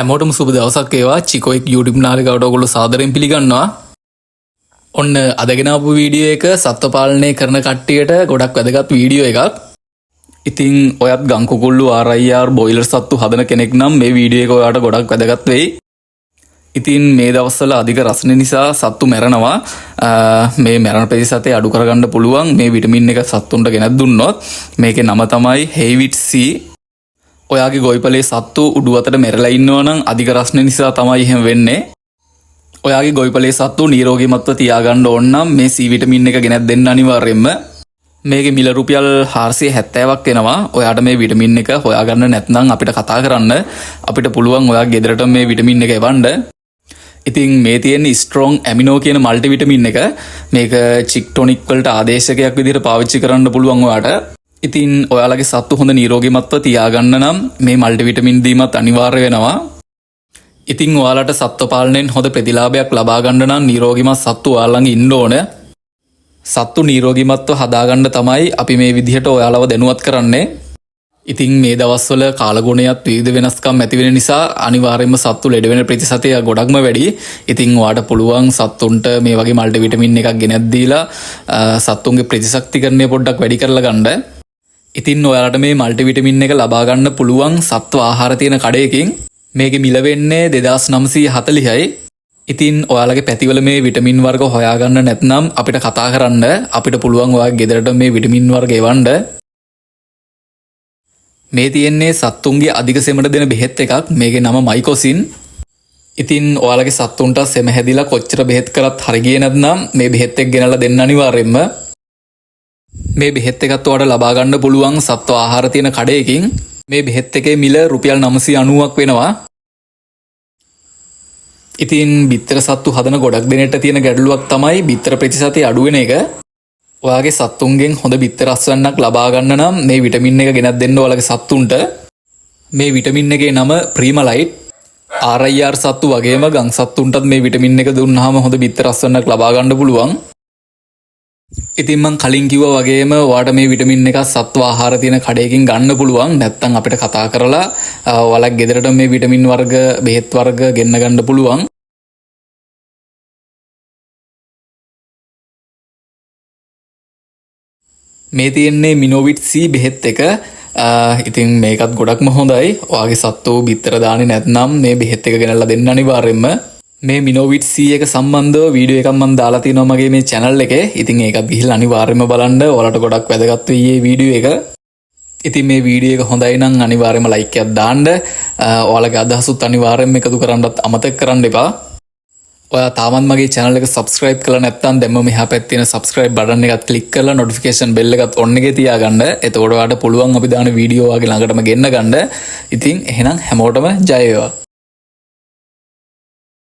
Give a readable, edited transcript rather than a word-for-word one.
හැමෝටම සුබ දවසක් වේවා. චිකෝයික් YouTube නාලිකාවට ඔයගොල්ලෝ සාදරයෙන් පිළිගන්නවා. ඔන්න අදගෙන ආපු වීඩියෝ එක සත්ත්ව පාලනය කරන කට්ටියට ගොඩක් වැදගත් වීඩියෝ එකක්. ඉතින් ඔයත් ගම් කුකුල්ලු RIR බොයිලර් සත්තු හදන කෙනෙක් නම් මේ වීඩියෝ එක ඔයාලට ගොඩක් වැදගත් වෙයි. ඉතින් මේ දවස්වල අධික රස්නේ නිසා සත්තු මැරෙනවා. මේ මැරෙන ප්‍රතිශතය අඩු කරගන්න පුළුවන් මේ විටමින් එක සත්තුන්ට ගෙනත් දුන්නොත්. මේකේ නම තමයි හේවිට් C. ඔයාගේ ගොවිපලේ සත්තු උඩු අතට මැරලා ඉන්නවා නම් අධික රස්නේ නිසා තමයි එහෙම වෙන්නේ. ඔයාගේ ගොවිපලේ සත්තු නිරෝගීමත්ව තියාගන්න ඕන නම් මේ C විටමින් එක ගෙනත් දෙන්න අනිවාර්යයෙන්ම. මේකේ මිල රුපියල් 470ක් වෙනවා. ඔයාට මේ විටමින් එක හොයාගන්න නැත්නම් අපිට කතා කරන්න. අපිට පුළුවන් ඔයාගේ ගෙදරට මේ විටමින් එක එවන්න. ඉතින් මේ තියෙන ස්ට්‍රෝං ඇමිනෝ කියන මල්ටි විටමින් එක මේක චික්ටොනික් වලට ආදේශකයක් විදිහට පාවිච්චි කරන්න පුළුවන් ඔයාට. ඉතින් ඔයාලගේ සත්තු හොඳ නිරෝගීමත්ව තියාගන්න නම් මේ මල්ටි විටමින් දීමත් අනිවාර්ය වෙනවා. ඉතින් ඔයාලට සත්ත්ව පාලනයෙන් හොඳ ප්‍රතිලාභයක් ලබා ගන්න නම් නිරෝගීමත් සත්තු ඔයාලඟ ඉන්න ඕන. සත්තු නිරෝගීමත්ව හදාගන්න තමයි අපි මේ විදිහට ඔයාලව දැනුවත් කරන්නේ. ඉතින් මේ දවස්වල කාලගුණයත් විවිධ වෙනස්කම් ඇති වෙන නිසා අනිවාර්යයෙන්ම සත්තු ලෙඩ වෙන ප්‍රතිශතය ගොඩක්ම වැඩි. ඉතින් ඔයාට පුළුවන් සත්තුන්ට මේ වගේ මල්ටි විටමින් එකක් ගෙනත් දීලා සත්තුන්ගේ ප්‍රතිශක්තිකරණය පොඩ්ඩක් වැඩි කරලා ගන්න. ඉතින් ඔයාලට මේ මල්ටි විටමින් එක ලබා ගන්න පුළුවන් සත්ව ආහාර තියෙන කඩයකින්. මේකේ මිල වෙන්නේ 2940යි. ඉතින් ඔයාලගේ පැතිවල මේ විටමින් වර්ග හොයාගන්න නැත්නම් අපිට කතා කරන්න. අපිට පුළුවන් ඔයාගේ ගෙදරට මේ විටමින් වර්ග එවන්න. මේ තියෙන්නේ සත්තුන්ගේ අධික සෙමට දෙන බෙහෙත් එකක්. මේකේ නම මයිකොසින්. ඉතින් ඔයාලගේ සත්තුන්ට සෙම හැදිලා කොච්චර බෙහෙත් කරත් හරි ගියේ නැත්නම් මේ බෙහෙත් එක ගෙනල්ලා දෙන්න අනිවාර්යයෙන්ම. මේ බෙහෙත් එකත් ඔයාලට ලබා ගන්න පුළුවන් සත්ව ආහාර තියෙන කඩයකින්. මේ බෙහෙත් එකේ මිල රුපියල් 990ක් වෙනවා. ඉතින් බිත්තර සත්තු හදන ගොඩක් දෙනෙක්ට තියෙන ගැටලුවක් තමයි බිත්තර ප්‍රතිශතය අඩු වෙන එක. ඔයාගේ සත්තුන්ගෙන් හොඳ බිත්තර අස්වැන්නක් ලබා ගන්න නම් මේ විටමින් එක ගෙනත් දෙන්න ඔයාලගේ සත්තුන්ට. මේ විටමින් එකේ නම ප්‍රීමලයිට්. RIR සත්තු වගේම ගම් සත්තුන්ටත් මේ විටමින් එක දුන්නාම හොඳ බිත්තර අස්වැන්නක් ලබා ගන්න පුළුවන්. ඉතින් මං කලින් කිව්වා වගේම ඔයාට මේ විටමින් එක සත්ව ආහාර තියෙන කඩයකින් ගන්න පුළුවන්. නැත්නම් අපිට කතා කරලා ඔයාලගේ ගෙදරට මේ විටමින් වර්ග බෙහෙත් වර්ග ගෙන්න ගන්න පුළුවන්. මේ තියෙන්නේ මිනෝවිට් C බෙහෙත් එක. ඉතින් මේකත් ගොඩක්ම හොඳයි. ඔයාගේ සත්තු බිත්තර දාන්නේ නැත්නම් මේ බෙහෙත් එක ගෙනල්ලා දෙන්න අනිවාර්යයෙන්ම. මේ මිනෝවිට් C එක සම්බන්ධව වීඩියෝ එකක් මම දාලා තියෙනවා මගේ මේ channel එකේ. ඉතින් ඒකත් ගිහිල්ලා අනිවාර්යයෙන්ම බලන්න. ඔයාලට ගොඩක් වැදගත් වෙයි මේ වීඩියෝ එක. ඉතින් මේ වීඩියෝ එක හොඳයි නම් අනිවාර්යයෙන්ම like එකක් දාන්න. ඔයාලගේ අදහසුත් අනිවාර්යයෙන්ම එකතු කරන්නත් අමතක කරන්න එපා. ඔයා තාමත් මගේ channel එක subscribe කරලා නැත්නම් දැම්ම මෙහා පැත්තේ තියෙන subscribe button එකත් click කරලා notification bell එකත් on එකේ තියාගන්න. එතකොට ඔයාලට පුළුවන් අපි දාන වීඩියෝ වගේ ළඟටම ගෙන්න ගන්න. ඉතින් එහෙනම් හැමෝටම ජය වේවා.